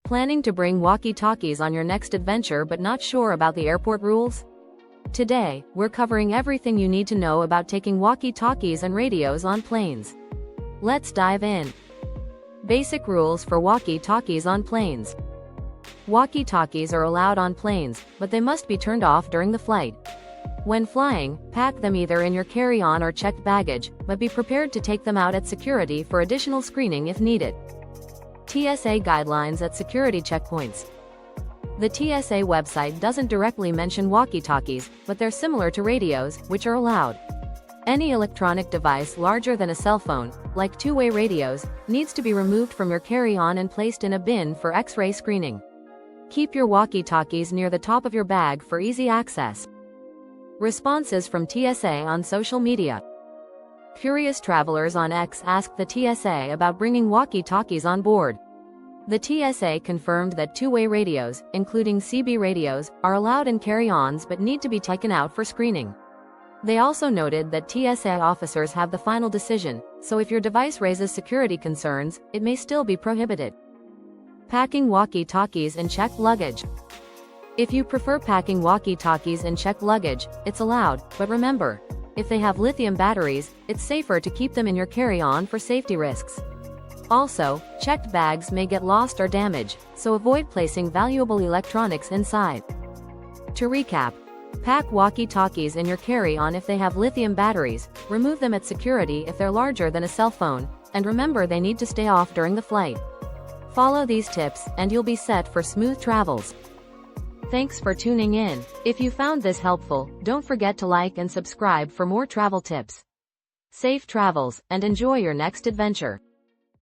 Planning to bring walkie-talkies on your next adventure but not sure about the airport rules? Today, we're covering everything you need to know about taking walkie-talkies and radios on planes. Let's dive in. Basic rules for walkie-talkies on planes. Walkie-talkies are allowed on planes, but they must be turned off during the flight. When flying, pack them either in your carry-on or checked baggage, but be prepared to take them out at security for additional screening if needed. TSA guidelines at security checkpoints. The TSA website doesn't directly mention walkie-talkies, but they're similar to radios, which are allowed. Any electronic device larger than a cell phone, like two-way radios, needs to be removed from your carry-on and placed in a bin for X-ray screening. Keep your walkie-talkies near the top of your bag for easy access. Responses from TSA on social media. Curious travelers on X asked the TSA about bringing walkie-talkies on board. The TSA confirmed that two-way radios, including CB radios, are allowed in carry-ons but need to be taken out for screening. They also noted that TSA officers have the final decision, so if your device raises security concerns, it may still be prohibited. Packing walkie-talkies in checked luggage. If you prefer packing walkie-talkies in checked luggage, it's allowed, but remember, if they have lithium batteries, it's safer to keep them in your carry-on for safety risks. Also, checked bags may get lost or damaged, so avoid placing valuable electronics inside. To recap, pack walkie-talkies in your carry-on if they have lithium batteries, remove them at security if they're larger than a cell phone, and remember they need to stay off during the flight. Follow these tips, and you'll be set for smooth travels. Thanks for tuning in. If you found this helpful, don't forget to like and subscribe for more travel tips. Safe travels, and enjoy your next adventure.